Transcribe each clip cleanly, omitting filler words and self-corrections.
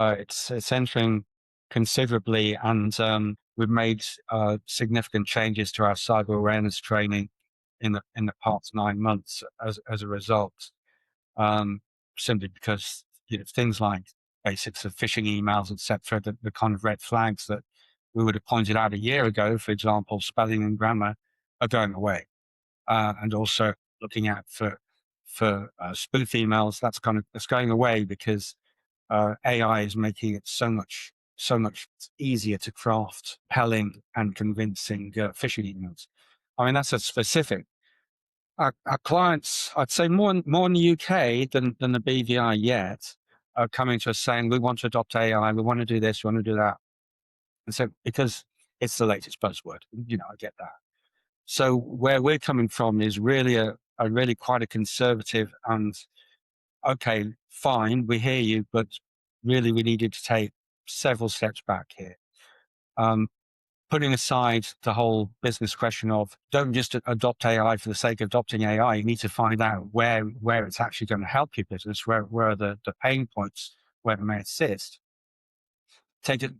It's entering considerably, and we've made significant changes to our cyber awareness training in the past 9 months as a result. Um, Simply because things like basics of phishing emails, etc., the kind of red flags that we would have pointed out a year ago, for example, spelling and grammar, are going away, and also looking out for spoof emails. That's going away because AI is making it so much easier to craft compelling and convincing phishing emails. I mean, that's a specific. Our clients, I'd say more in the UK than the BVI yet, are coming to us saying, we want to adopt AI, we want to do this, we want to do that. And so, because it's the latest buzzword, I get that. So where we're coming from is really a really quite a conservative and, okay, fine, we hear you, but really we needed to take several steps back here. Um, Putting aside the whole business question of don't just adopt AI for the sake of adopting AI, you need to find out where it's actually going to help your business, where are the pain points, where it may assist. Take it.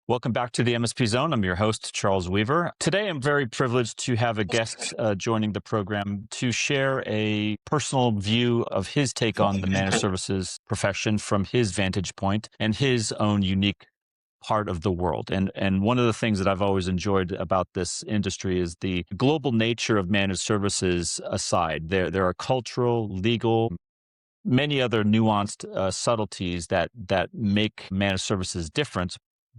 Welcome back to the MSP Zone. I'm your host, Charles Weaver. Today, I'm very privileged to have a guest joining the program to share a personal view of his take on the managed services profession from his vantage point and his own unique part of the world. And one of the things that I've always enjoyed about this industry is the global nature of managed services aside. There are cultural, legal, many other nuanced subtleties that make managed services different,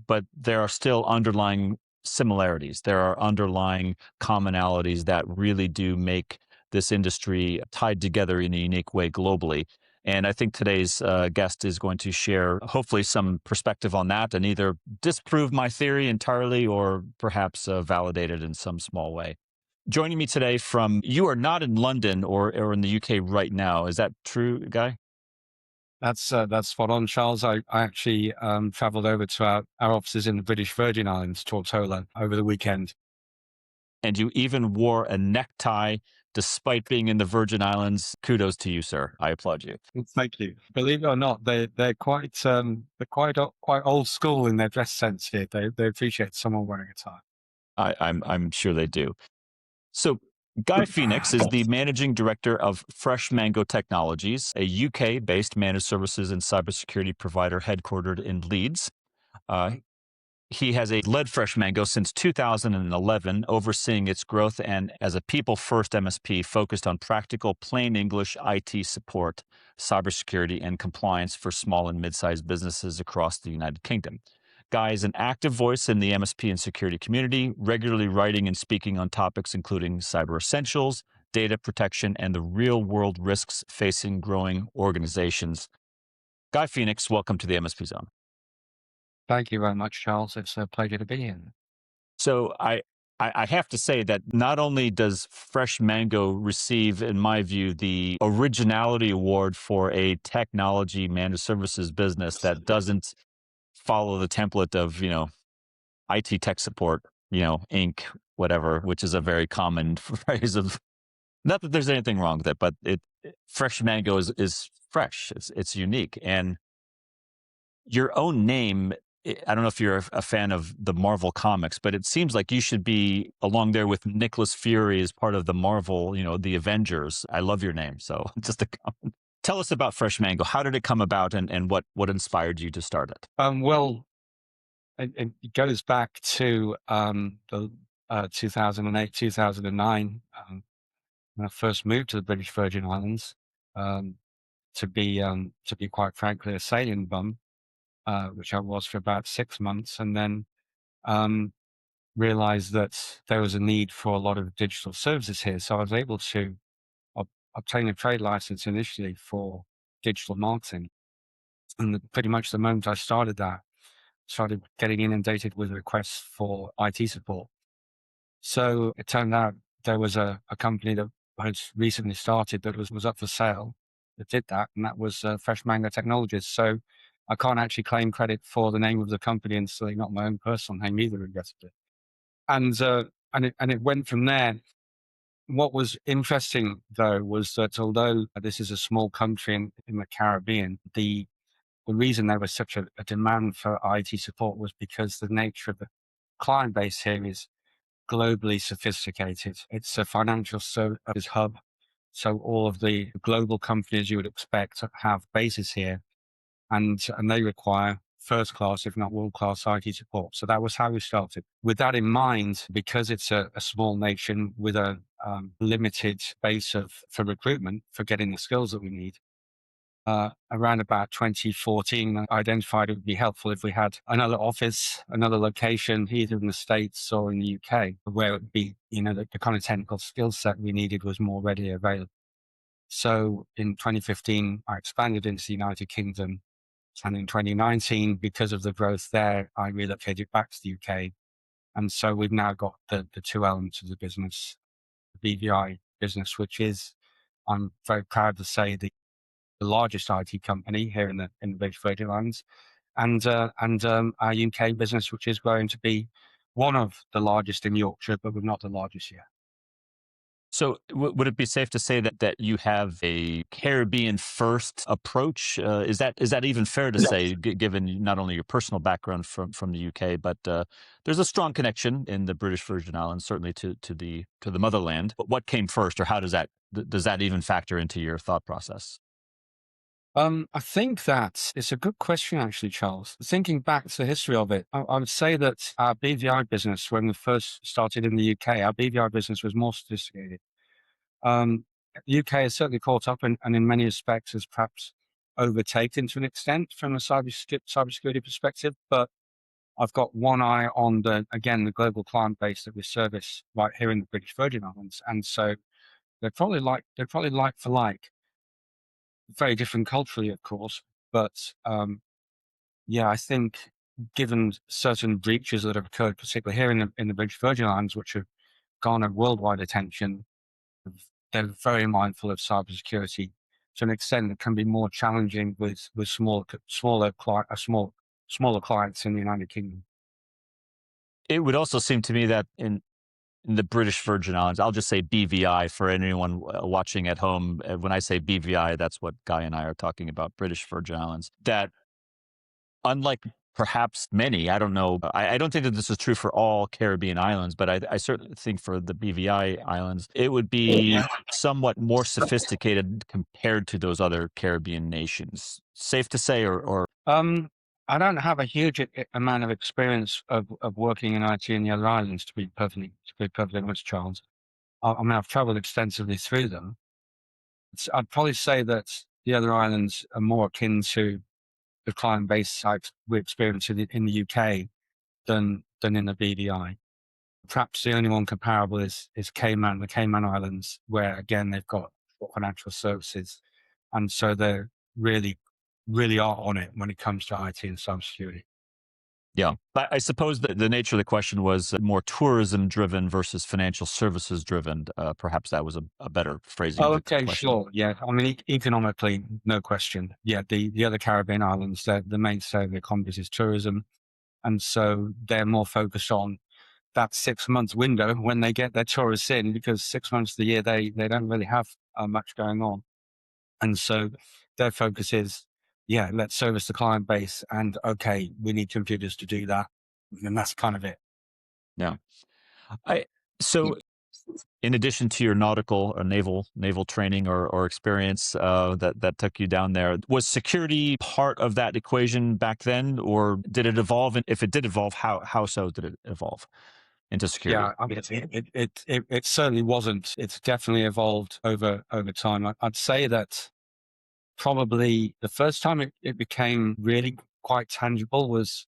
but there are still underlying similarities. There are underlying commonalities that really do make this industry tied together in a unique way globally. And I think today's guest is going to share, hopefully, some perspective on that and either disprove my theory entirely or perhaps validate it in some small way. Joining me today you are not in London or in the UK right now. Is that true, Guy? That's spot on, Charles. I actually traveled over to our offices in the British Virgin Islands, Tortola, over the weekend. And you even wore a necktie despite being in the Virgin Islands. Kudos to you, sir. I applaud you. Thank you. Believe it or not, they're quite old school in their dress sense here. They appreciate someone wearing a tie. I'm sure they do. So Guy Phoenix is the managing director of Fresh Mango Technologies, a UK-based managed services and cybersecurity provider headquartered in Leeds. Uh, he has led Fresh Mango since 2011, overseeing its growth and as a people-first MSP focused on practical, plain English IT support, cybersecurity, and compliance for small and mid-sized businesses across the United Kingdom. Guy is an active voice in the MSP and security community, regularly writing and speaking on topics including cyber essentials, data protection, and the real-world risks facing growing organizations. Guy Phoenix, welcome to the MSP Zone. Thank you very much, Charles. It's a pleasure to be here. So I have to say that not only does Fresh Mango receive, in my view, the Originality Award for a technology managed services business that doesn't follow the template of, IT tech support, Inc., whatever, which is a very common phrase of, not that there's anything wrong with it, but Fresh Mango is fresh. It's unique. And your own name, I don't know if you're a fan of the Marvel comics, but it seems like you should be along there with Nicholas Fury as part of the Marvel, the Avengers. I love your name. So just a comment. Tell us about Fresh Mango. How did it come about and what inspired you to start it? Well, it goes back to the 2008, 2009, when I first moved to the British Virgin Islands, um, to be quite frankly a sailing bum, which I was for about 6 months, and then um, realized that there was a need for a lot of digital services here. So I was able to obtain a trade license initially for digital marketing. And pretty much the moment I started that, started getting inundated with requests for IT support. So it turned out there was a company that had recently started that was up for sale that did that, and that was Fresh Mango Technologies. So I can't actually claim credit for the name of the company and certainly not my own personal name either, regrettably. And and it went from there. What was interesting though was that although this is a small country in the Caribbean, the reason there was such a demand for IT support was because the nature of the client base here is globally sophisticated. It's a financial services hub. So all of the global companies you would expect have bases here, and they require first class, if not world class IT support. So that was how we started. With that in mind, because it's a small nation with a limited base for recruitment, for getting the skills that we need, around about 2014, I identified it would be helpful if we had another office, another location, either in the States or in the UK, where it would be, the kind of technical skill set we needed was more readily available. So in 2015, I expanded into the United Kingdom. And in 2019, because of the growth there, I relocated back to the UK. And so we've now got the two elements of the business, the BVI business, which is, I'm very proud to say, the largest IT company here in the British Virgin Islands, and our UK business, which is going to be one of the largest in Yorkshire, but we're not the largest yet. So, would it be safe to say that you have a Caribbean first approach? Is that even fair to say, given not only your personal background from the UK, but there's a strong connection in the British Virgin Islands, certainly to the motherland. But what came first, or how does that even factor into your thought process? I think that it's a good question, actually, Charles. Thinking back to the history of it, I would say that our BVI business, when we first started in the UK, our BVI business was more sophisticated. Um, the UK has certainly caught up and in many respects has perhaps overtaken to an extent from a cybersecurity perspective. But I've got one eye on the global client base that we service right here in the British Virgin Islands. And so they're probably like for like, very different culturally, of course. But yeah, I think given certain breaches that have occurred, particularly here in the British Virgin Islands, which have garnered worldwide attention, they're very mindful of cybersecurity to an extent that can be more challenging with smaller clients in the United Kingdom. It would also seem to me that in the British Virgin Islands, I'll just say BVI for anyone watching at home. When I say BVI, that's what Guy and I are talking about, British Virgin Islands. That unlike perhaps many, I don't know, I don't think that this is true for all Caribbean islands, but I certainly think for the BVI islands, it would be somewhat more sophisticated compared to those other Caribbean nations. Safe to say, or Um, I don't have a huge amount of experience of working in IT in the other islands, to be perfectly honest, Charles. I mean, I've traveled extensively through them. I'd probably say that the other islands are more akin to the client base we experience in the UK than in the BVI. Perhaps the only one comparable is the Cayman Islands, where again they've got financial services, and so they really, really are on it when it comes to IT and cybersecurity. yeah. I suppose that the nature of the question was more tourism driven versus financial services driven. Perhaps that was a better phrasing of Oh, the okay, question. sure. Yeah. I mean, economically, no question. Yeah. The other Caribbean islands, the mainstay of the economies is tourism. And so they're more focused on that 6 months window when they get their tourists in, because 6 months of the year, they don't really have much going on. And so their focus is, yeah, let's service the client base. And okay, we need computers to do that. And that's kind of it. Yeah. I so in addition to your nautical or naval training or experience that took you down there, was security part of that equation back then, or did it evolve? And if it did evolve, how so did it evolve into security? Yeah, I mean, it certainly wasn't. It's definitely evolved over time. I'd say that probably the first time it became really quite tangible was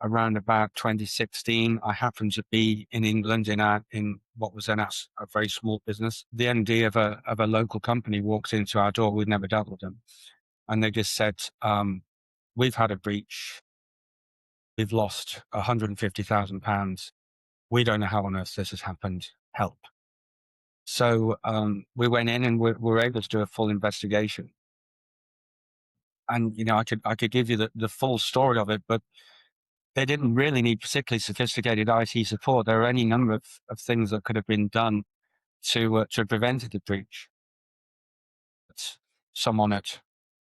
around about 2016. I happened to be in England in what was then a very small business. The MD of a local company walked into our door. We'd never dealt with them, and they just said, "We've had a breach. We've lost £150,000. We don't know how on earth this has happened. Help." So we went in and we were able to do a full investigation. And I could give you the full story of it, but they didn't really need particularly sophisticated IT support. There are any number of things that could have been done to have prevented the breach. But someone had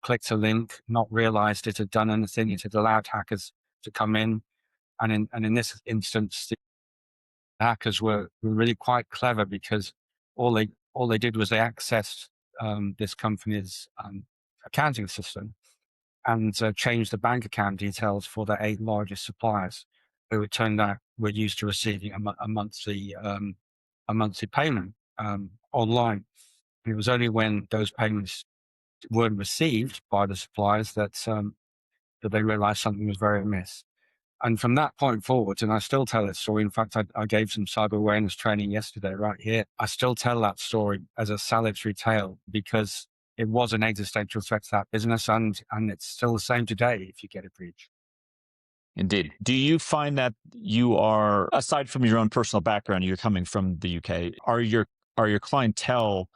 clicked a link, not realized it had done anything. It had allowed hackers to come in. And in this instance, the hackers were really quite clever, because all they did was they accessed this company's accounting system, and changed the bank account details for their 8 largest suppliers, who it turned out were used to receiving a monthly payment online. It was only when those payments weren't received by the suppliers that they realized something was very amiss. And from that point forward, and I still tell this story. In fact, I gave some cyber awareness training yesterday right here. I still tell that story as a salutary tale, because it was an existential threat to that business, and it's still the same today if you get a breach. Indeed. Do you find that you are, aside from your own personal background, you're coming from the UK, are your clientele,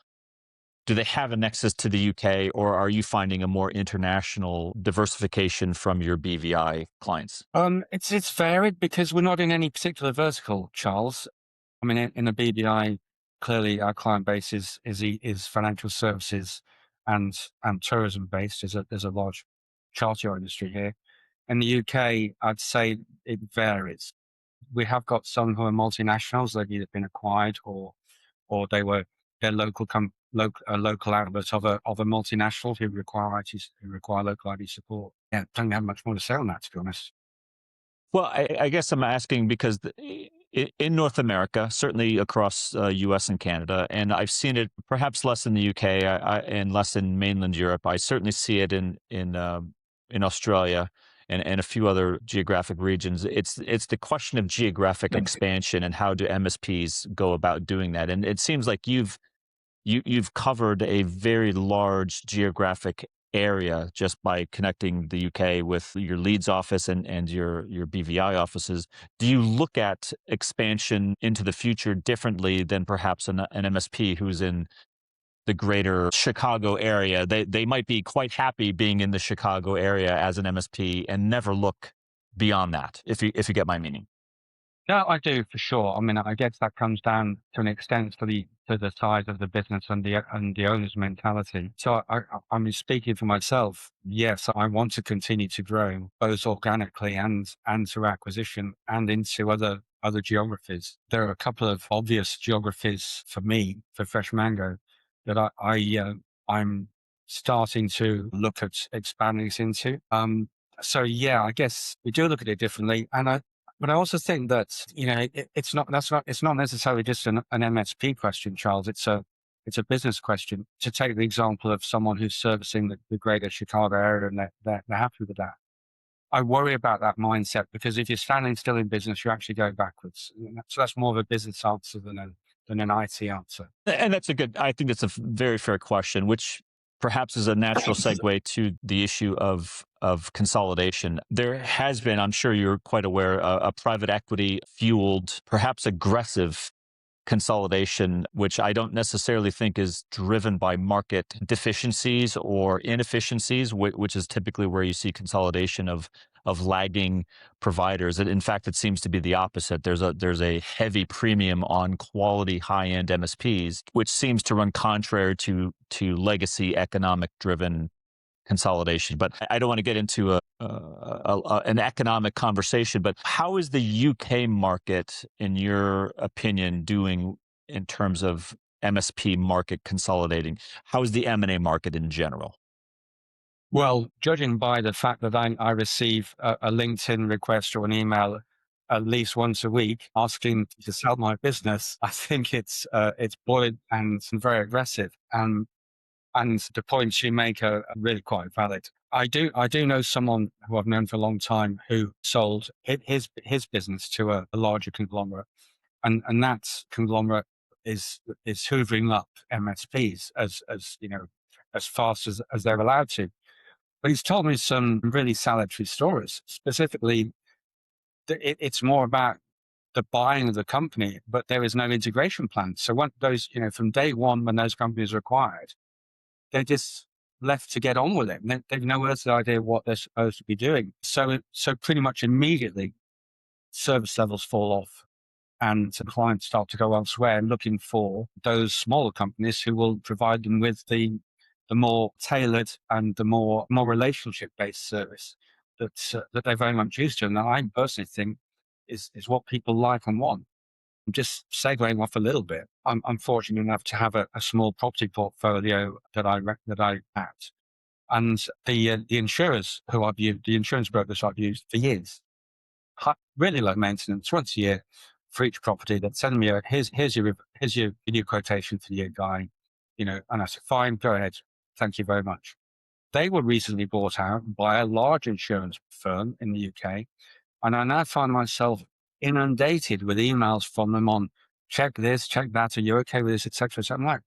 do they have a nexus to the UK, or are you finding a more international diversification from your BVI clients? It's varied, because we're not in any particular vertical, Charles. I mean, in the BDI, clearly our client base is financial services and tourism based. There's a large charter industry here. In the UK, I'd say it varies. We have got some who are multinationals. They've either been acquired, or they're local outlets of a multinational who require local IT support. Yeah, don't have much more to say on that, to be honest. Well, I guess I'm asking because in North America, certainly across US and Canada, and I've seen it perhaps less in the UK and less in mainland Europe. I certainly see it in Australia and a few other geographic regions. It's the question of geographic expansion and how do MSPs go about doing that. And it seems like you've covered a very large geographic area just by connecting the UK with your Leeds office and your BVI offices. Do you look at expansion into the future differently than perhaps an MSP who's in the greater Chicago area? They might be quite happy being in the Chicago area as an MSP and never look beyond that, if you get my meaning. Yeah, I do, for sure. I mean, I guess that comes down to an extent to the size of the business and the owner's mentality. So I mean, speaking for myself, yes, I want to continue to grow both organically and through acquisition and into other geographies. There are a couple of obvious geographies for me, for Fresh Mango, that I'm starting to look at expanding into. So yeah, I guess we do look at it differently, but I also think that, it's not necessarily just an MSP question, Charles. It's a business question. To take the example of someone who's servicing the greater Chicago area, and they're happy with that. I worry about that mindset, because if you're standing still in business, you're actually going backwards. So that's more of a business answer than an IT answer. And I think that's a very fair question, which perhaps is a natural segue to the issue of consolidation. There has been, I'm sure you're quite aware, a private equity fueled, perhaps aggressive consolidation, which I don't necessarily think is driven by market deficiencies or inefficiencies, which is typically where you see consolidation of lagging providers. In fact, it seems to be the opposite. There's a heavy premium on quality high end MSPs, which seems to run contrary to legacy economic driven consolidation. But I don't want to get into an economic conversation. But how is the UK market, in your opinion, doing in terms of MSP market consolidating? How is the M&A market in general? Well, judging by the fact that I receive a LinkedIn request or an email at least once a week asking to sell my business, I think it's buoyant and very aggressive. And the points you make are really quite valid. I do know someone who I've known for a long time who sold his business to a larger conglomerate, and that conglomerate is hoovering up MSPs as fast as they're allowed to. But he's told me some really salutary stories. Specifically, it's more about the buying of the company, but there is no integration plan. So from day one, when those companies are acquired, they're just left to get on with it. They've no earthly idea what they're supposed to be doing. So pretty much immediately, service levels fall off, and clients start to go elsewhere, looking for those smaller companies who will provide them with the more tailored and the more relationship based service that they're very much used to, and that I personally think is what people like and want. Just segueing off a little bit, I'm fortunate enough to have a small property portfolio that I at, and the insurers who I've used, the insurance brokers I've used for years, really low maintenance, once a year for each property. That send me here's your new quotation for the year, guy. And I said, fine, go ahead, thank you very much. They were recently bought out by a large insurance firm in the UK, and I now find myself inundated with emails from them on check this, check that, are you okay with this, etc. So I'm like,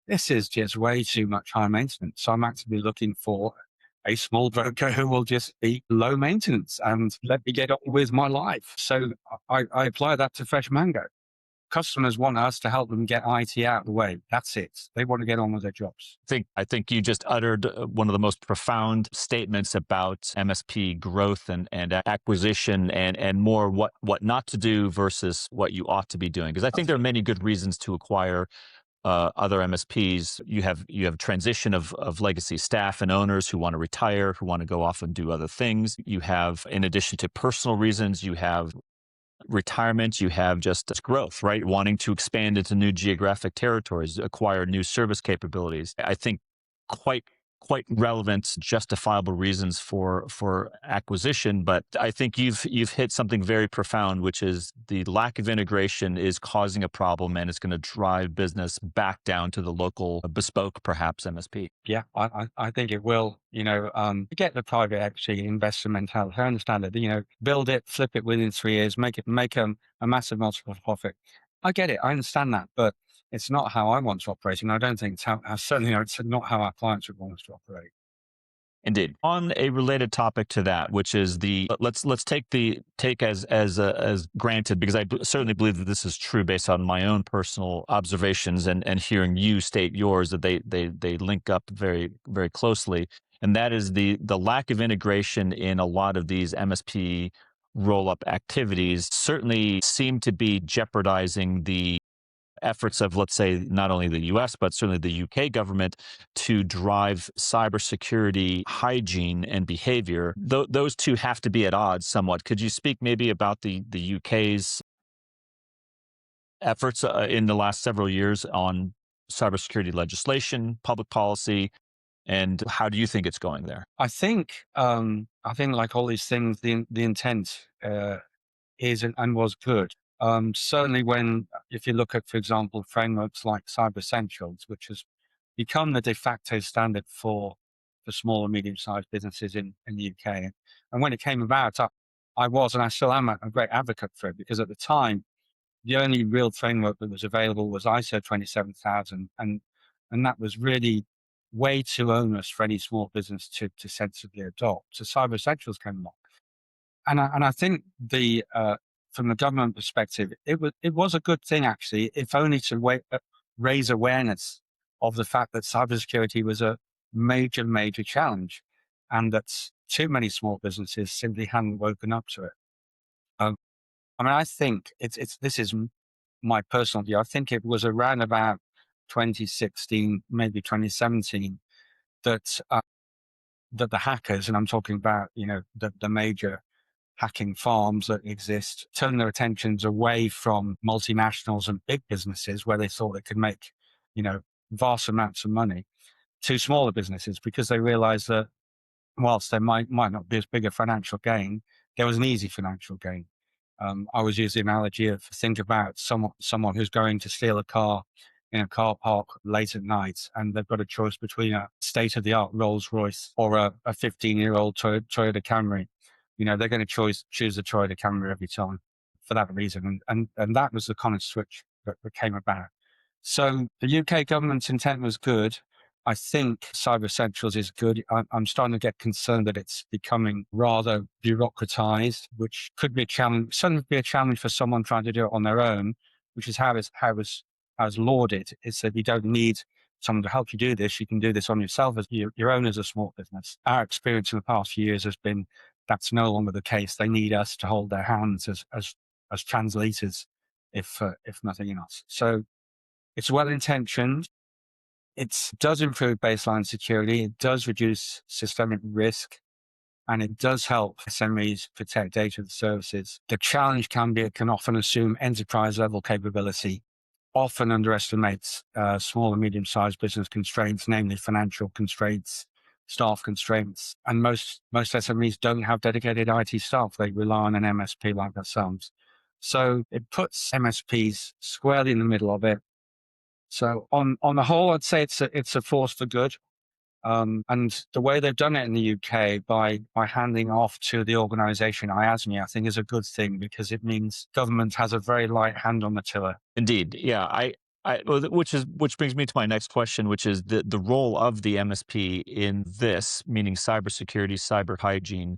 this is just way too much high maintenance. So I'm actively looking for a small broker who will just be low maintenance and let me get on with my life. So I apply that to Fresh Mango. Customers want us to help them get IT out of the way. That's it. They want to get on with their jobs. I think you just uttered one of the most profound statements about MSP growth and acquisition and more what not to do versus what you ought to be doing. Because I think there are many good reasons to acquire other MSPs. You have transition of legacy staff and owners who want to retire, who want to go off and do other things. You have, in addition to personal reasons, you have retirement, you have just growth, right? Wanting to expand into new geographic territories, acquire new service capabilities. I think quite relevant, justifiable reasons for acquisition. But I think you've hit something very profound, which is the lack of integration is causing a problem, and it's going to drive business back down to the local bespoke, perhaps MSP. Yeah, I think it will. Get the private equity investor mentality. I understand it. Build it, flip it within 3 years, make a massive multiple profit. I get it. I understand that, but it's not how I want to operate, and I don't think it's certainly it's not how our clients would want us to operate. Indeed. On a related topic to that, which is let's take as granted, because I certainly believe that this is true based on my own personal observations and hearing you state yours, that they link up very very closely, and that is the lack of integration in a lot of these MSP roll up activities certainly seem to be jeopardizing the efforts of, let's say, not only the US, but certainly the UK government to drive cybersecurity hygiene and behavior. Those two have to be at odds somewhat. Could you speak maybe about the UK's efforts in the last several years on cybersecurity legislation, public policy, and how do you think it's going there? I think like all these things, the intent is and was good. Certainly if you look at, for example, frameworks like Cyber Essentials, which has become the de facto standard for small and medium-sized businesses in the UK. And when it came about, I was, and I still am, a great advocate for it, because at the time, the only real framework that was available was ISO 27000. And that was really way too onerous for any small business to sensibly adopt. So Cyber Essentials came along. And I think from the government perspective, it was a good thing, actually, if only to raise awareness of the fact that cybersecurity was a major challenge, and that too many small businesses simply hadn't woken up to it. Um, I mean, I think this is my personal view. I think it was around about 2016, maybe 2017, that that the hackers, and I'm talking about the major hacking farms that exist, turn their attentions away from multinationals and big businesses where they thought they could make, vast amounts of money, to smaller businesses, because they realized that whilst there might not be as big a financial gain, there was an easy financial gain. I always use the analogy of, think about someone who's going to steal a car in a car park late at night, and they've got a choice between a state-of-the-art Rolls Royce or a 15-year-old Toyota Camry. They're going to choose the Toyota Camry every time for that reason. And that was the kind of switch that came about. So the UK government's intent was good. I think Cyber Essentials is good. I'm starting to get concerned that it's becoming rather bureaucratized, which could be a challenge, certainly be a challenge for someone trying to do it on their own, which is how it's lauded. It's that you don't need someone to help you do this, you can do this on yourself as your own as a small business. Our experience in the past few years has been that's no longer the case. They need us to hold their hands as translators, if nothing else. So it's well intentioned. It does improve baseline security. It does reduce systemic risk, and it does help SMEs protect data and services. The challenge can be it can often assume enterprise level capability, often underestimates small and medium sized business constraints, namely financial constraints, staff constraints. And most SMEs don't have dedicated IT staff. They rely on an MSP like ourselves. So it puts MSPs squarely in the middle of it. So on the whole, I'd say it's a force for good. And the way they've done it in the UK by handing off to the organisation IASME, I think is a good thing because it means government has a very light hand on the tiller. Indeed, yeah. Which brings me to my next question, which is the role of the MSP in this, meaning cybersecurity, cyber hygiene,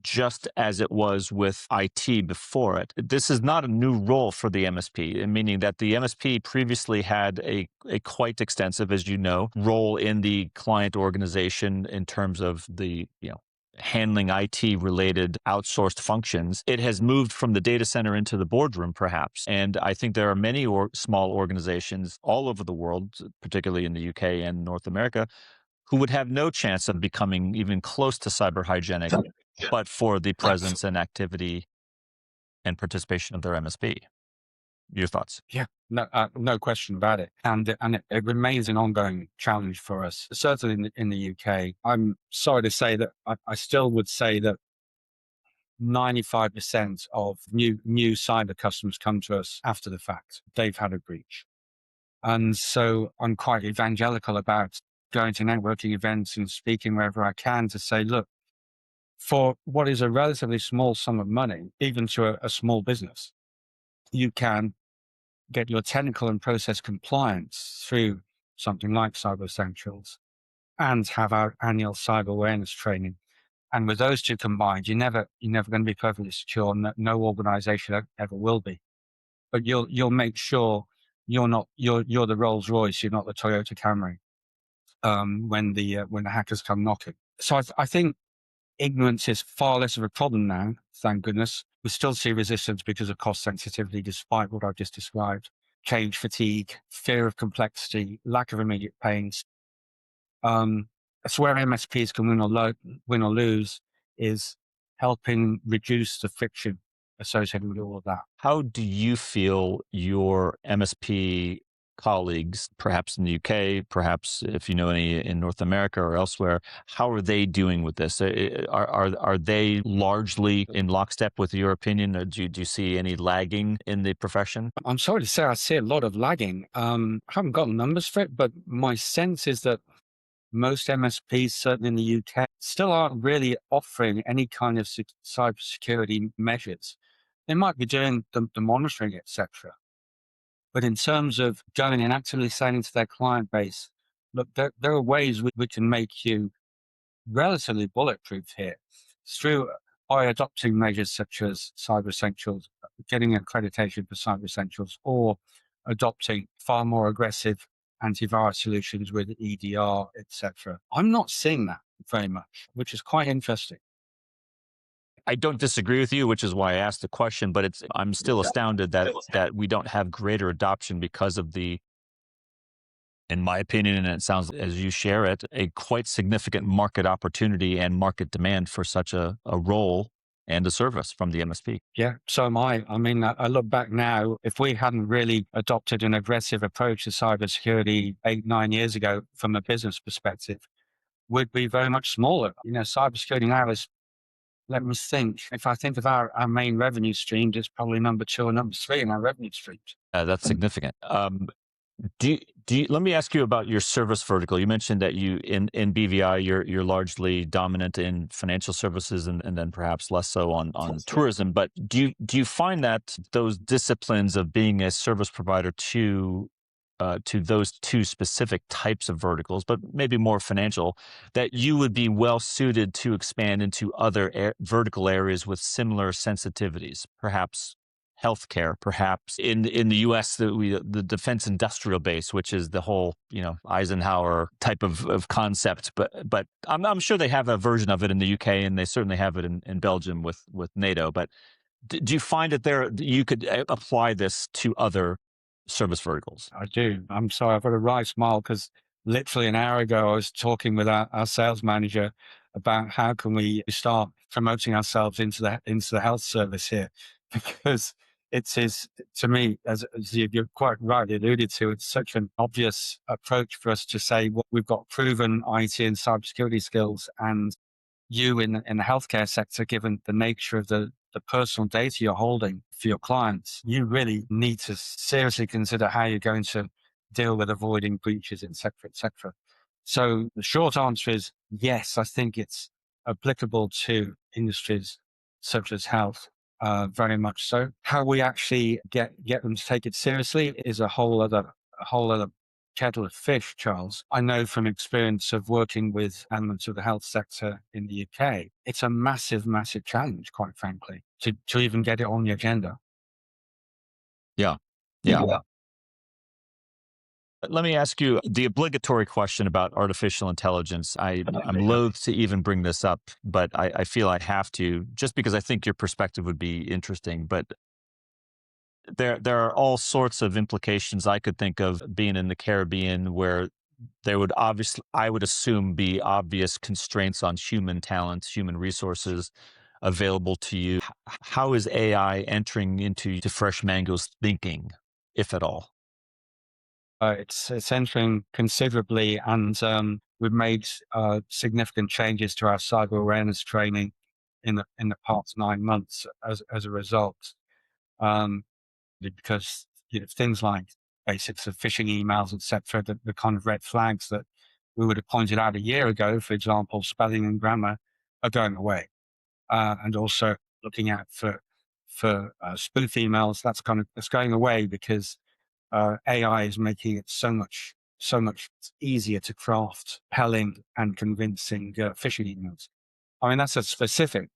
just as it was with IT before it. This is not a new role for the MSP, meaning that the MSP previously had a quite extensive, as you know, role in the client organization in terms of the, handling IT related outsourced functions. It has moved from the data center into the boardroom, perhaps. And I think there are many small organizations all over the world, particularly in the UK and North America, who would have no chance of becoming even close to cyber hygienic, but for the presence and activity and participation of their MSP. Your thoughts? Yeah, no question about it. And it remains an ongoing challenge for us, certainly in the UK. I'm sorry to say that I still would say that 95% of new cyber customers come to us after the fact. They've had a breach. And so I'm quite evangelical about going to networking events and speaking wherever I can to say, look, for what is a relatively small sum of money, even to a small business, you can get your technical and process compliance through something like Cyber Essentials and have our annual cyber awareness training. And with those two combined, you're never going to be perfectly secure. No organization ever will be. But you'll make sure you're the Rolls Royce, you're not the Toyota Camry when the hackers come knocking. So I think ignorance is far less of a problem now, thank goodness. We still see resistance because of cost sensitivity, despite what I've just described. Change fatigue, fear of complexity, lack of immediate pains. That's where MSPs can win or lose, is helping reduce the friction associated with all of that. How do you feel your MSP colleagues, perhaps in the UK, perhaps if you know any in North America or elsewhere, how are they doing with this? Are they largely in lockstep with your opinion, or do you see any lagging in the profession? I'm sorry to say I see a lot of lagging. I haven't got numbers for it, but my sense is that most MSPs, certainly in the UK, still aren't really offering any kind of cybersecurity measures. They might be doing the monitoring, etc. But in terms of going and actively saying to their client base, look, there are ways we can make you relatively bulletproof here through by adopting measures such as Cyber Essentials, getting accreditation for Cyber Essentials, or adopting far more aggressive antivirus solutions with EDR, etc. I'm not seeing that very much, which is quite interesting. I don't disagree with you, which is why I asked the question, but I'm still astounded that we don't have greater adoption because of the, in my opinion, and it sounds as you share it, a quite significant market opportunity and market demand for such a role and a service from the MSP. Yeah, so am I. I mean, I look back now, if we hadn't really adopted an aggressive approach to cybersecurity 8, 9 years ago from a business perspective, we'd be very much smaller. Cybersecurity now is, let me think. If I think of our main revenue streams, it's probably number 2 or number 3 in our revenue streams. That's significant. Let me ask you about your service vertical. You mentioned that in BVI you're largely dominant in financial services and then perhaps less so on tourism. But do you find that those disciplines of being a service provider to those two specific types of verticals, but maybe more financial, that you would be well suited to expand into other vertical areas with similar sensitivities, perhaps healthcare, perhaps in the U.S. The defense industrial base, which is the whole Eisenhower type of concept. But I'm sure they have a version of it in the UK, and they certainly have it in Belgium with NATO. But do you find that you could apply this to other service verticals? I do. I'm sorry, I've got a wry smile because literally an hour ago I was talking with our sales manager about how can we start promoting ourselves into the health service here, because it is, to me, as you're quite rightly alluded to, it's such an obvious approach for us to say, well, we've got proven IT and cybersecurity skills, and you in the healthcare sector, given the nature of the personal data you're holding for your clients, you really need to seriously consider how you're going to deal with avoiding breaches, et cetera, et cetera. So the short answer is yes, I think it's applicable to industries such as health, very much so. How we actually get them to take it seriously is a whole other kettle of fish, Charles. I know from experience of working with elements of the health sector in the UK, it's a massive, massive challenge, quite frankly, to even get it on the agenda. Yeah. Let me ask you the obligatory question about artificial intelligence. I'm loath to even bring this up, but I feel I have to, just because I think your perspective would be interesting. But there are all sorts of implications I could think of being in the Caribbean, where there would obviously, I would assume, be obvious constraints on human talent, human resources available to you. How is AI entering into Fresh Mango's thinking, if at all? It's entering considerably, and we've made significant changes to our cyber awareness training in the past 9 months as a result. Because things like basics of phishing emails, etc., the kind of red flags that we would have pointed out a year ago, for example, spelling and grammar, are going away, and also looking out for spoof emails. That's going away because AI is making it so much easier to craft compelling and convincing phishing emails. I mean, that's a specific.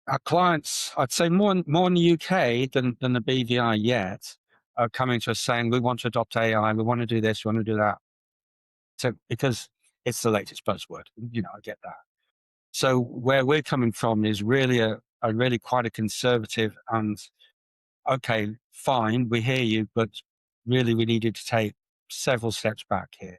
Our clients, I'd say more in the UK than the BVI yet, are coming to us saying, we want to adopt AI, we want to do this, we want to do that. So, because it's the latest buzzword, I get that. So where we're coming from is really a really quite a conservative and, okay, fine, we hear you, but really we needed to take several steps back here.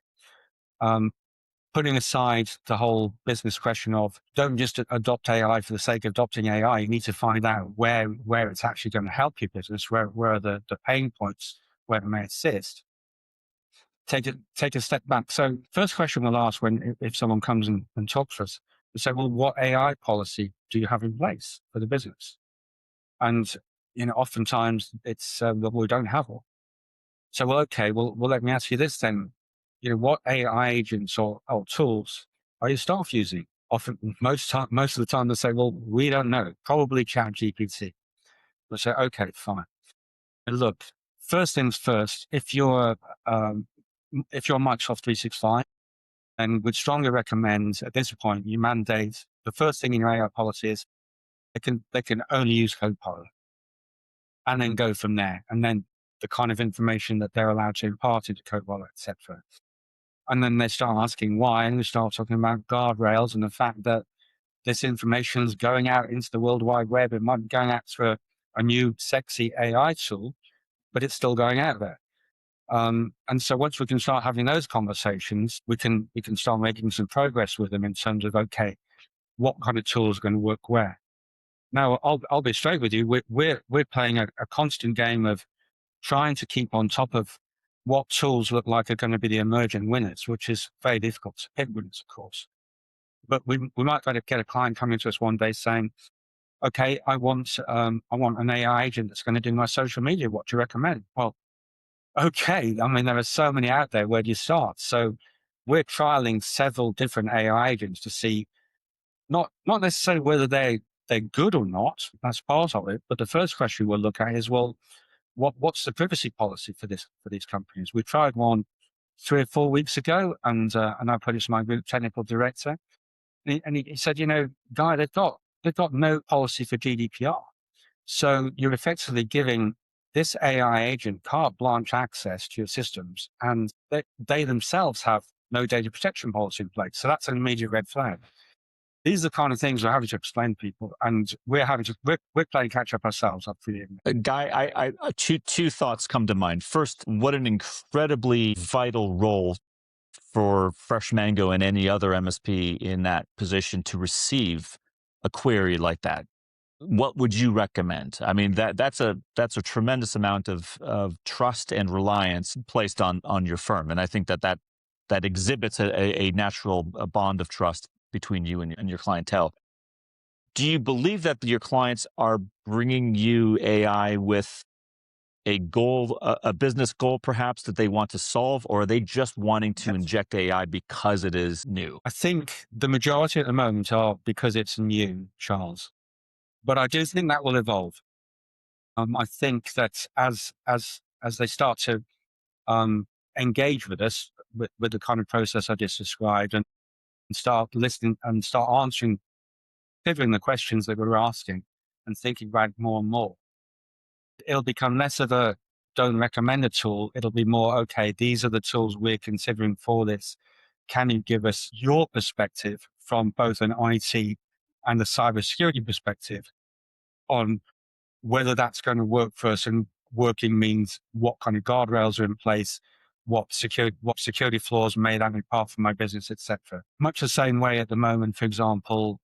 Putting aside the whole business question of don't just adopt AI for the sake of adopting AI, you need to find out where it's actually going to help your business, where are the pain points, where it may assist. Take a step back. So first question we'll ask if someone comes and talks to us, we say, well, what AI policy do you have in place for the business? And, oftentimes it's, well, we don't have one. So, well, okay, well, let me ask you this then. What AI agents or tools are your staff using? Often, most of the time, they say, well, we don't know. Probably ChatGPT. We'll say, okay, fine. And look, first things first. If you're Microsoft 365, then would strongly recommend at this point you mandate the first thing in your AI policy is they can only use Copilot, and then go from there. And then the kind of information that they're allowed to impart into Copilot, etc. And then they start asking why, and we start talking about guardrails and the fact that this information is going out into the World Wide Web. It might be going out through a new sexy AI tool, but it's still going out there. And so once we can start having those conversations, we can start making some progress with them in terms of, okay, what kind of tools are going to work where. Now, I'll be straight with you. We're playing a constant game of trying to keep on top of what tools look like are going to be the emerging winners, which is very difficult to pick winners, of course. But we might get a client coming to us one day saying, okay, I want an AI agent that's going to do my social media. What do you recommend? Well, okay. I mean, there are so many out there. Where do you start? So we're trialing several different AI agents to see not necessarily whether they're good or not. That's part of it. But the first question we'll look at is, well, what's the privacy policy for these companies? We tried one 3 or 4 weeks ago, and I put it to my group technical director, and he said, Guy, they've got no policy for GDPR. So you're effectively giving this AI agent carte blanche access to your systems, and they themselves have no data protection policy in place. So that's an immediate red flag. These are the kind of things we're having to explain to people, and we're playing catch up ourselves up for you. Guy, two thoughts come to mind. First, what an incredibly vital role for Fresh Mango and any other MSP in that position to receive a query like that. What would you recommend? I mean, that's a tremendous amount of trust and reliance placed on your firm, and I think that exhibits a natural bond of trust between you and your clientele. Do you believe that your clients are bringing you AI with a goal, a business goal perhaps that they want to solve, or are they just wanting to inject AI because it is new? I think the majority at the moment are because it's new, Charles. But I do think that will evolve. I think that as they start to engage with us with the kind of process I just described, and start listening and start answering, pivoting the questions that we're asking, and thinking about it more and more, it'll become less of a don't recommend a tool. It'll be more, okay, these are the tools we're considering for this. Can you give us your perspective from both an IT and a cybersecurity perspective on whether that's going to work for us? And working means what kind of guardrails are in place, what security flaws may that be part of my business, etc. Much the same way at the moment, for example,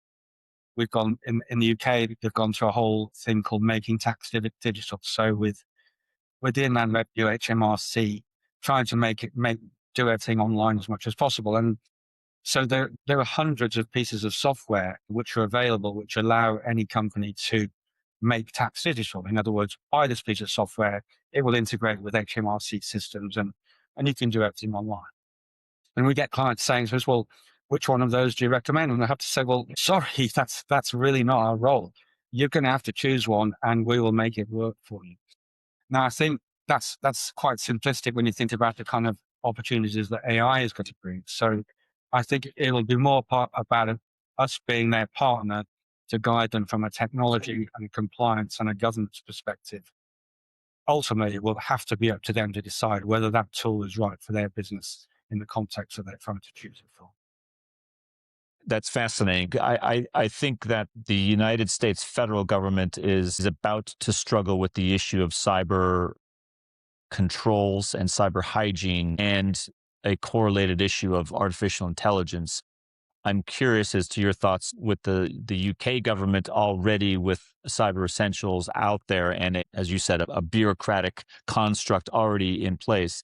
we've gone in the UK, they've gone through a whole thing called making tax digital. So within that Revenue HMRC, trying to do everything online as much as possible. And so there are hundreds of pieces of software which are available, which allow any company to make tax digital. In other words, buy this piece of software, it will integrate with HMRC systems, and you can do everything online. And we get clients saying to us, well, which one of those do you recommend? And I have to say, well, sorry, that's really not our role. You're going to have to choose one, and we will make it work for you. Now, I think that's quite simplistic when you think about the kind of opportunities that AI is going to bring. So I think it'll be more about us being their partner to guide them from a technology and compliance and a governance perspective. Ultimately, it will have to be up to them to decide whether that tool is right for their business in the context that they're trying to choose it for. That's fascinating. I think that the United States federal government is about to struggle with the issue of cyber controls and cyber hygiene and a correlated issue of artificial intelligence. I'm curious as to your thoughts with the UK government already with cyber essentials out there and, as you said, a bureaucratic construct already in place.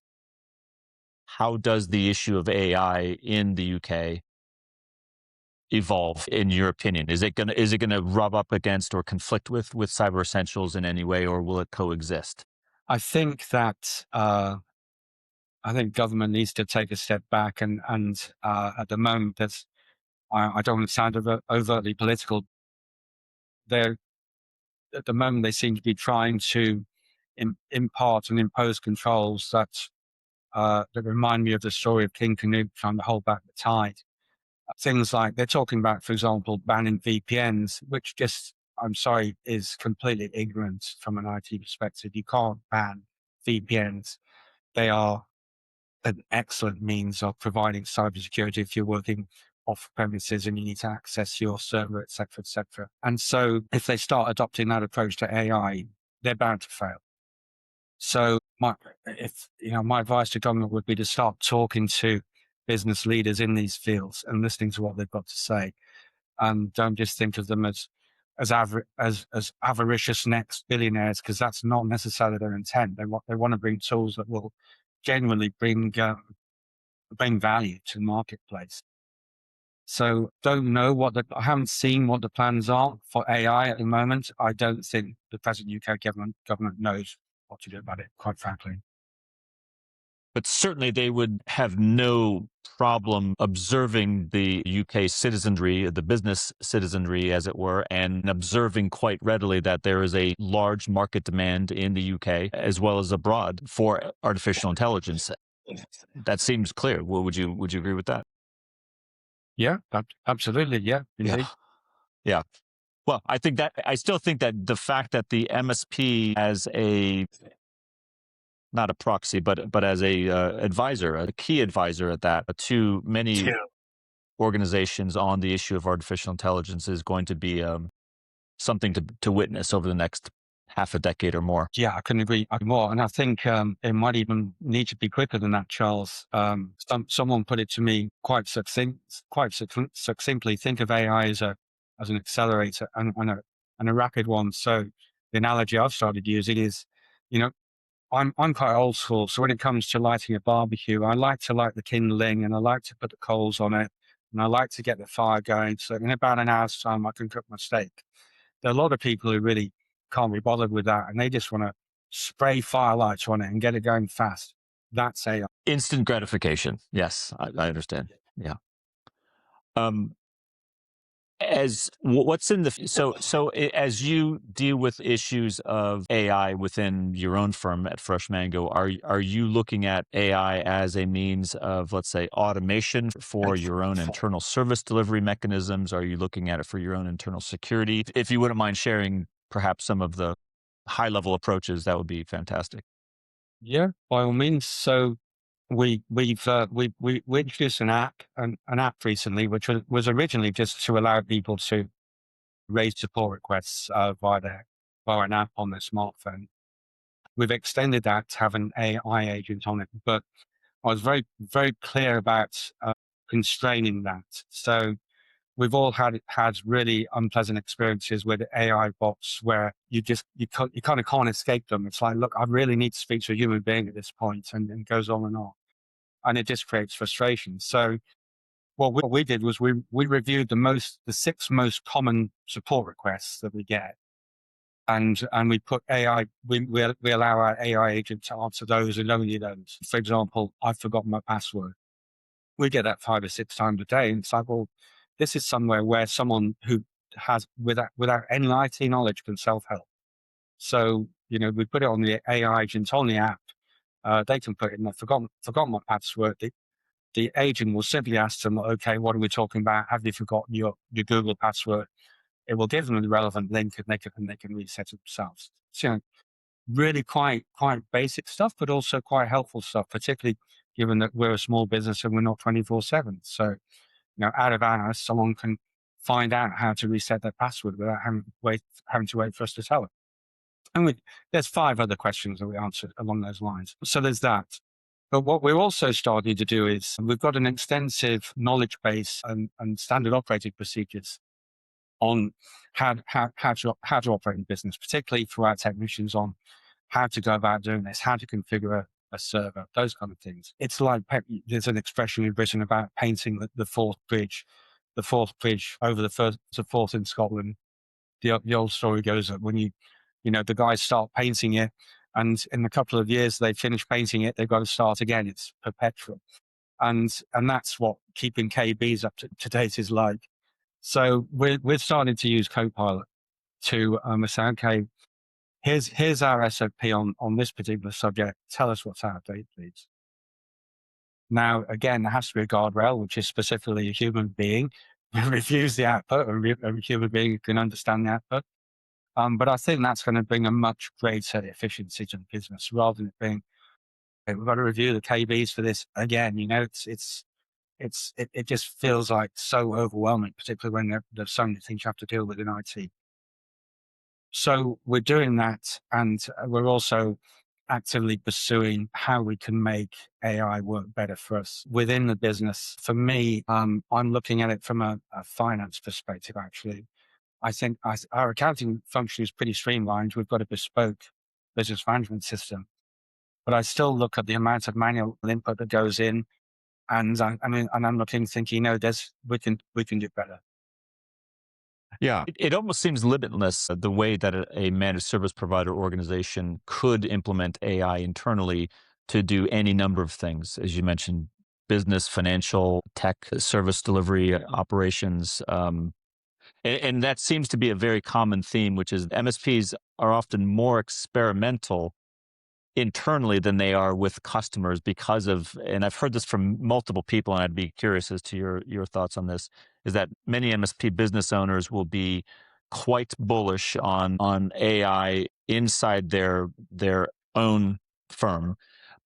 How does the issue of AI in the UK evolve, in your opinion? Is it gonna rub up against or conflict with cyber essentials in any way, or will it coexist? I think that I think government needs to take a step back, and at the moment, I don't want to sound overtly political. They're At the moment, they seem to be trying to impart and impose controls that remind me of the story of King Canute trying to hold back the tide. Things like they're talking about, for example, banning VPNs, which just, I'm sorry, is completely ignorant from an IT perspective. You can't ban VPNs. They are an excellent means of providing cybersecurity if you're working off premises and you need to access your server, et cetera, et cetera. And so if they start adopting that approach to AI, they're bound to fail. So my advice to government would be to start talking to business leaders in these fields and listening to what they've got to say. And don't just think of them as avaricious next billionaires, because that's not necessarily their intent. They want to bring tools that will genuinely bring value to the marketplace. So don't know I haven't seen what the plans are for AI at the moment. I don't think the present UK government knows what to do about it, quite frankly. But certainly they would have no problem observing the UK citizenry, the business citizenry, as it were, and observing quite readily that there is a large market demand in the UK as well as abroad for artificial intelligence. That seems clear. Well, would you agree with that? Yeah, absolutely. Yeah, Yeah. indeed. Yeah. Well, I still think that the fact that the MSP as a not a proxy, but as a advisor, a key advisor at that to many Yeah. organizations on the issue of artificial intelligence is going to be something to witness over the next half a decade or more. Yeah, I couldn't agree more. And I think it might even need to be quicker than that, Charles. Someone put it to me succinctly. Think of AI as an accelerator and a rapid one. So the analogy I've started using is, you know, I'm quite old school. So when it comes to lighting a barbecue, I like to light the kindling and I like to put the coals on it and I like to get the fire going. So in about an hour's time, I can cook my steak. There are a lot of people who really can't be bothered with that, and they just want to spray firelights on it and get it going fast. That's AI. Instant gratification. Yes, I understand. Yeah. Um, what's in the as you deal with issues of AI within your own firm at Fresh Mango, are you looking at AI as a means of, let's say, automation for your own internal service delivery mechanisms? Are you looking at it for your own internal security? If you wouldn't mind sharing perhaps some of the high level approaches, that would be fantastic. Yeah, by all means. So we introduced an app recently, which was originally just to allow people to raise support requests via an app on their smartphone. We've extended that to have an AI agent on it, but I was very clear about constraining that. So we've all had really unpleasant experiences with AI bots where you kind of can't escape them. It's like, look, I really need to speak to a human being at this point, and it goes on, and it just creates frustration. So what we did was we reviewed the six most common support requests that we get, and we put AI. We allow our AI agent to answer those and only those. For example, I've forgotten my password. We get that 5 or 6 times a day. And it's like, well, this is somewhere where someone who has, without any IT knowledge, can self-help. So, we put it on the AI agent on the app. They can put in, I've forgotten my password. The agent will simply ask them, okay, what are we talking about? Have you forgotten your Google password? It will give them the relevant link and they can reset it themselves. So, really quite basic stuff, but also quite helpful stuff, particularly given that we're a small business and we're not 24/7. So, out of hours, someone can find out how to reset their password without having to wait for us to tell them. And there's 5 other questions that we answered along those lines. So there's that. But what we're also starting to do is we've got an extensive knowledge base and standard operating procedures on how to operate in business, particularly for our technicians on how to go about doing this, how to configure a server, those kind of things. It's like there's an expression we've written about painting the fourth bridge over the Forth in Scotland. The old story goes that when the guys start painting it, and in a couple of years they finish painting it, they've got to start again. It's perpetual, and that's what keeping KBs up to date is like. So we're starting to use Copilot to say, okay, here's our SOP on this particular subject. Tell us what's out of date, please. Now, again, there has to be a guardrail, which is specifically a human being who reviews the output, a human being who can understand the output. But I think that's going to bring a much greater efficiency to the business rather than it being, okay, we've got to review the KBs for this again. It just feels like so overwhelming, particularly when there's so many things you have to deal with in IT. So we're doing that, and we're also actively pursuing how we can make AI work better for us within the business. For me, I'm looking at it from a finance perspective, actually. I think our accounting function is pretty streamlined. We've got a bespoke business management system, but I still look at the amount of manual input that goes in, and I'm looking, thinking, we can do better. Yeah, it almost seems limitless the way that a managed service provider organization could implement AI internally to do any number of things, as you mentioned, business, financial, tech, service delivery, operations. And that seems to be a very common theme, which is MSPs are often more experimental internally than they are with customers because of, and I've heard this from multiple people, and I'd be curious as to your thoughts on this, is that many MSP business owners will be quite bullish on AI inside their own firm,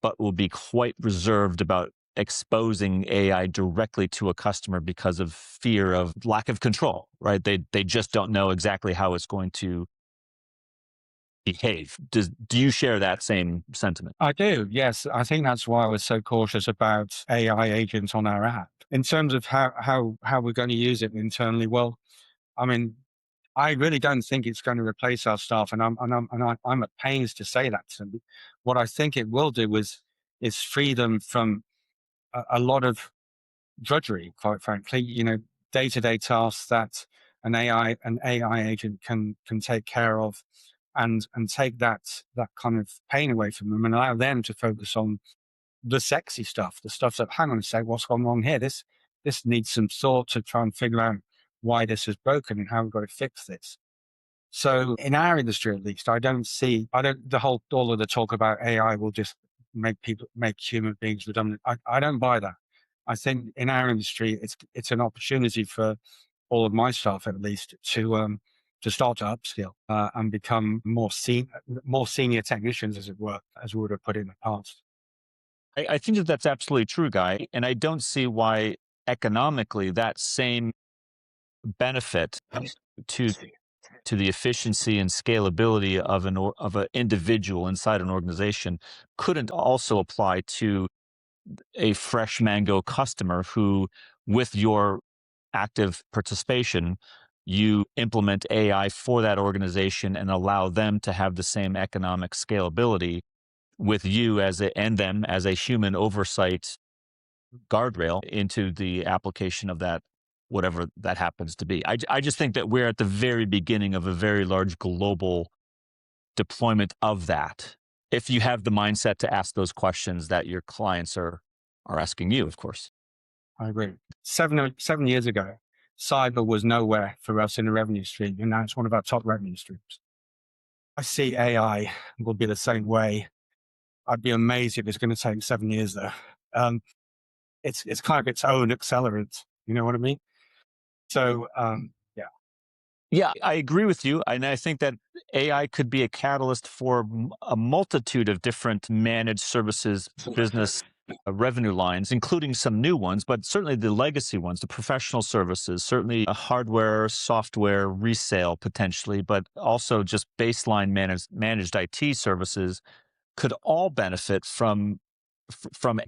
but will be quite reserved about exposing AI directly to a customer because of fear of lack of control, right? They just don't know exactly how it's going to behave. Do you share that same sentiment? I do, yes. I think that's why I was so cautious about AI agents on our app. In terms of how we're going to use it internally, well, I mean, I really don't think it's going to replace our staff, and I'm at pains to say that to them. What I think it will do is free them from a lot of drudgery, quite frankly. Day to day tasks that an AI agent can take care of, and take that kind of pain away from them, and allow them to focus on the sexy stuff, the stuff that, hang on a sec, what's gone wrong here? This needs some thought to try and figure out why this is broken and how we've got to fix this. So in our industry, at least, I don't, all of the talk about AI will just make human beings redundant. I don't buy that. I think in our industry, it's an opportunity for all of my staff, at least, to start to upskill, and become more senior technicians, as it were, as we would have put in the past. I think that that's absolutely true, Guy, and I don't see why economically that same benefit to the efficiency and scalability of an individual inside an organization couldn't also apply to a fresh Mango customer who, with your active participation, you implement AI for that organization and allow them to have the same economic scalability with you and them as a human oversight guardrail into the application of that, whatever that happens to be. I just think that we're at the very beginning of a very large global deployment of that. If you have the mindset to ask those questions that your clients are asking you, of course. I agree. 7 years ago, cyber was nowhere for us in the revenue stream, and now it's one of our top revenue streams. I see AI will be the same way. I'd be amazed if it's going to take 7 years though. Um, it's kind of its own accelerant. You know what I mean? So yeah, Yeah, I agree with you. And I think that AI could be a catalyst for a multitude of different managed services business revenue lines, including some new ones, but certainly the legacy ones, the professional services, certainly a hardware, software, resale potentially, but also just baseline managed IT services could all benefit from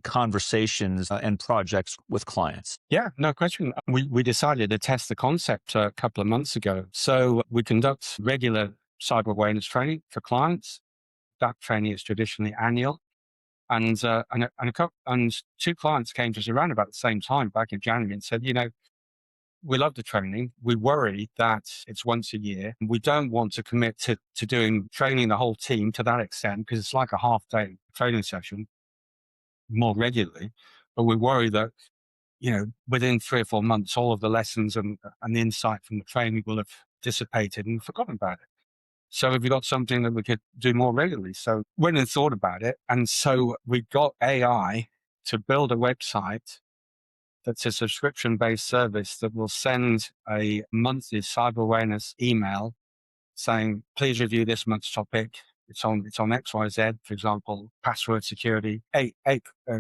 conversations and projects with clients. yeah, no question. We decided to test the concept a couple of months ago. So we conduct regular cyber awareness training for clients. That training is traditionally annual. And two clients came to us around about the same time back in January and said, we love the training. We worry that it's once a year. We don't want to commit to doing training the whole team to that extent, because it's like a half day training session more regularly. But we worry that, within 3 or 4 months, all of the lessons and the insight from the training will have dissipated and forgotten about it. So have you got something that we could do more regularly? So went and thought about it. And so we got AI to build a website that's a subscription based service that will send a monthly cyber awareness email saying, please review this month's topic. It's on XYZ, for example, password security. Eight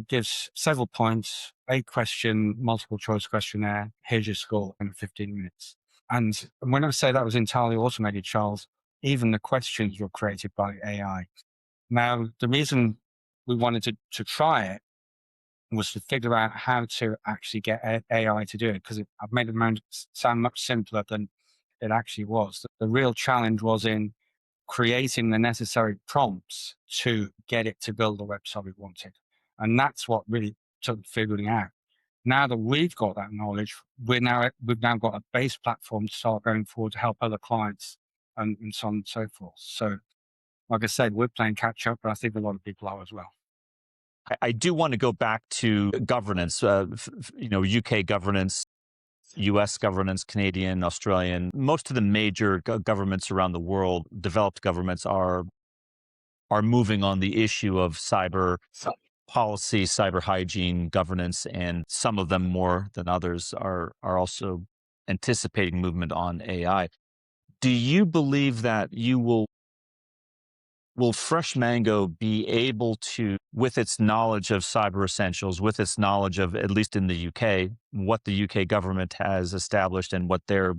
gives several points, 8 question, multiple choice questionnaire. Here's your score in 15 minutes. And when I say that was entirely automated, Charles, even the questions were created by AI. Now, the reason we wanted to try it was to figure out how to actually get AI to do it, because I've made it sound much simpler than it actually was. The real challenge was in creating the necessary prompts to get it to build the website we wanted. And that's what really took figuring out. Now that we've got that knowledge, we've now got a base platform to start going forward to help other clients, and so on and so forth. So, like I said, we're playing catch up, but I think a lot of people are as well. I do want to go back to governance, UK governance, US governance, Canadian, Australian. Most of the major governments around the world, developed governments, are moving on the issue of cyber policy, cyber hygiene, governance, and some of them more than others are also anticipating movement on AI. Do you believe that will Fresh Mango be able to, with its knowledge of cyber essentials, with its knowledge of, at least in the UK, what the UK government has established and what their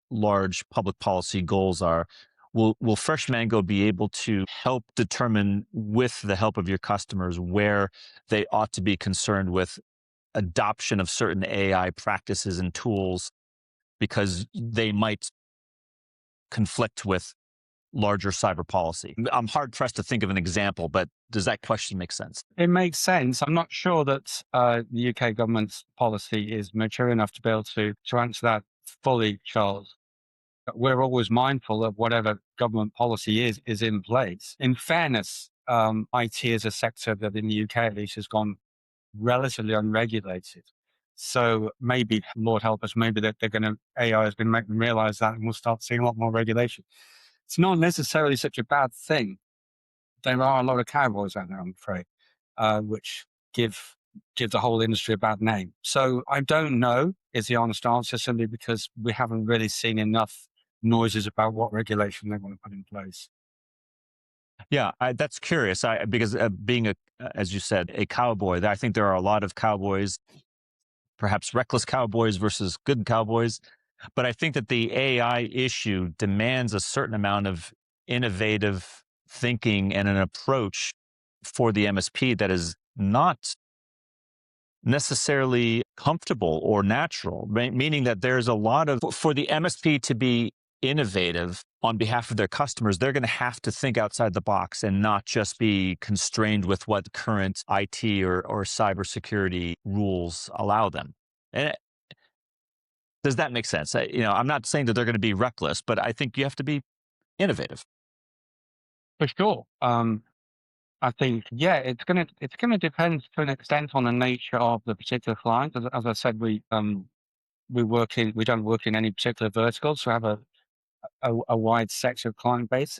large public policy goals are, will Fresh Mango be able to help determine, with the help of your customers, where they ought to be concerned with adoption of certain AI practices and tools because they might conflict with larger cyber policy? I'm hard pressed to think of an example, but does that question make sense? It makes sense. I'm not sure that the UK government's policy is mature enough to be able to answer that fully, Charles. But we're always mindful of whatever government policy is in place. In fairness, IT is a sector that in the UK at least has gone relatively unregulated. So maybe, Lord help us, maybe that AI is going to make them realize that, and we'll start seeing a lot more regulation. It's not necessarily such a bad thing. There are a lot of cowboys out there, I'm afraid, which give the whole industry a bad name. So I don't know is the honest answer, simply because we haven't really seen enough noises about what regulation they want to put in place. Yeah, that's curious. Because being as you said, a cowboy, I think there are a lot of cowboys, perhaps reckless cowboys versus good cowboys. But I think that the AI issue demands a certain amount of innovative thinking and an approach for the MSP that is not necessarily comfortable or natural, right? Meaning that there's a lot of, for the MSP to be innovative on behalf of their customers, they're going to have to think outside the box and not just be constrained with what current IT or cybersecurity rules allow them. And does that make sense? I'm not saying that they're going to be reckless, but I think you have to be innovative. For sure. I think, yeah, it's gonna depend to an extent on the nature of the particular client. As I said, we don't work in any particular verticals, so we have a wide sector of client base.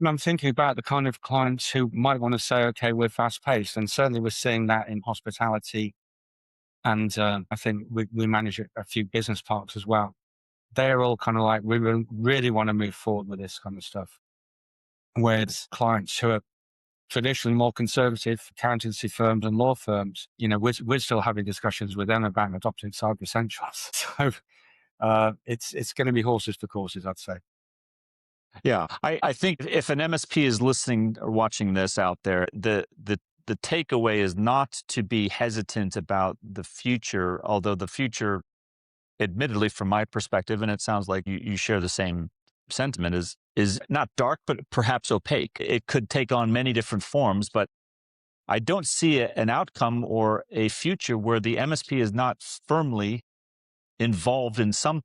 And I'm thinking about the kind of clients who might want to say, okay, we're fast paced, and certainly we're seeing that in hospitality. And I think we manage a few business parks as well. They're all kind of like, really want to move forward with this kind of stuff. Whereas clients who are traditionally more conservative, accountancy firms and law firms, we're still having discussions with them about adopting cyber essentials. So it's going to be horses for courses, I'd say. Yeah, I think if an MSP is listening or watching this out there, the takeaway is not to be hesitant about the future, although the future, admittedly, from my perspective, and it sounds like you share the same sentiment, is not dark, but perhaps opaque. It could take on many different forms, but I don't see an outcome or a future where the MSP is not firmly involved in some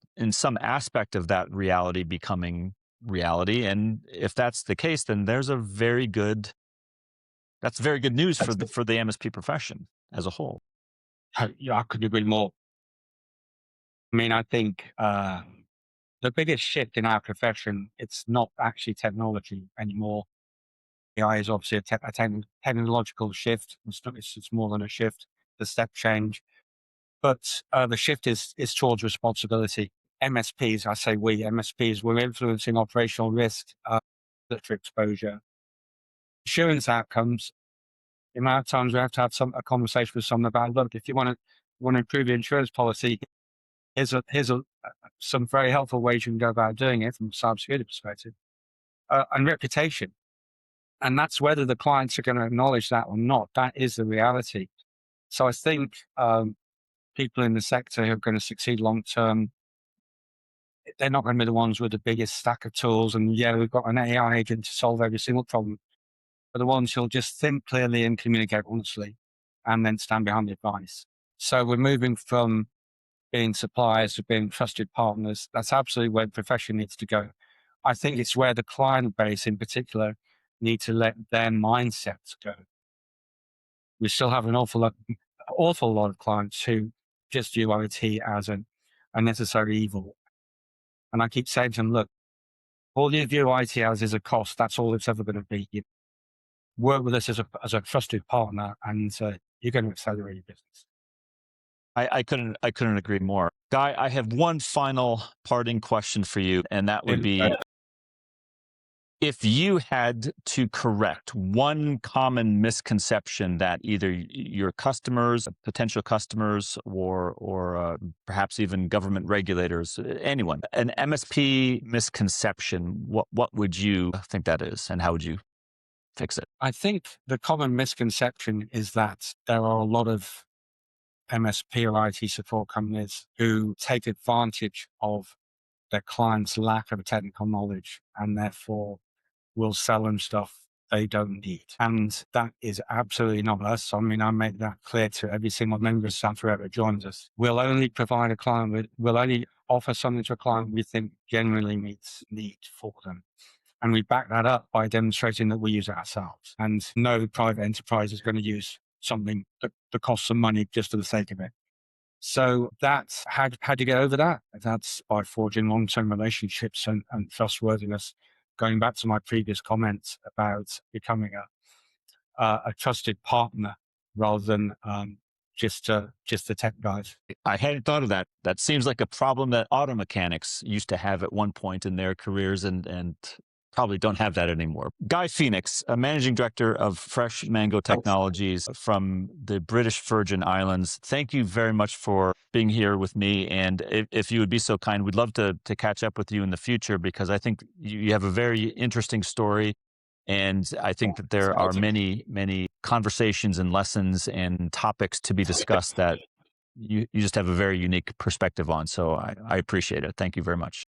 aspect of that reality becoming reality. And if that's the case, then that's very good news for That's the MSP profession as a whole. Yeah, I couldn't agree more. I mean, I think the biggest shift in our profession, it's not actually technology anymore. AI is obviously a technological shift. It's more than a shift, the step change. But the shift is towards responsibility. MSPs, I say we, MSPs, we're influencing operational risk, military exposure, insurance outcomes. The amount of times we have to have a conversation with someone about, look, if you want to improve your insurance policy, here's some very helpful ways you can go about doing it from a cybersecurity perspective, and reputation. And that's whether the clients are going to acknowledge that or not. That is the reality. So I think people in the sector who are going to succeed long term, they're not going to be the ones with the biggest stack of tools. And yeah, we've got an AI agent to solve every single problem. But the ones who'll just think clearly and communicate honestly and then stand behind the advice. So we're moving from being suppliers to being trusted partners. That's absolutely where the profession needs to go. I think it's where the client base in particular need to let their mindsets go. We still have an awful lot of clients who just view IT as a necessary evil. And I keep saying to them, look, all you view IT as is a cost. That's all it's ever going to be. You work with us as a trusted partner, and you're going to accelerate your business. I couldn't agree more. Guy, I have one final parting question for you, and that would be, if you had to correct one common misconception that either your customers, potential customers, or perhaps even government regulators, anyone, an MSP misconception, what would you think that is, and how would you fix it? I think the common misconception is that there are a lot of MSP or IT support companies who take advantage of their clients' lack of technical knowledge and therefore will sell them stuff they don't need. And that is absolutely not us. I mean, I make that clear to every single member of staff who ever joins us. We'll only provide a client with, we'll only offer something to a client we think genuinely meets need for them. And we back that up by demonstrating that we use it ourselves. And no private enterprise is going to use something that costs some money just for the sake of it. So that's how to get over that. That's by forging long-term relationships and trustworthiness. Going back to my previous comments about becoming a trusted partner rather than just the tech guys. I hadn't thought of that. That seems like a problem that auto mechanics used to have at one point in their careers, and probably don't have that anymore. Guy Phoenix, a managing director of Fresh Mango Technologies from the British Virgin Islands. Thank you very much for being here with me. And if you would be so kind, we'd love to catch up with you in the future, because I think you have a very interesting story. And I think that there are many, many conversations and lessons and topics to be discussed that you just have a very unique perspective on. So I appreciate it. Thank you very much.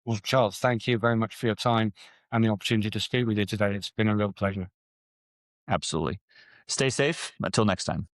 Well, Charles, thank you very much for your time and the opportunity to speak with you today. It's been a real pleasure. Absolutely. Stay safe. Until next time.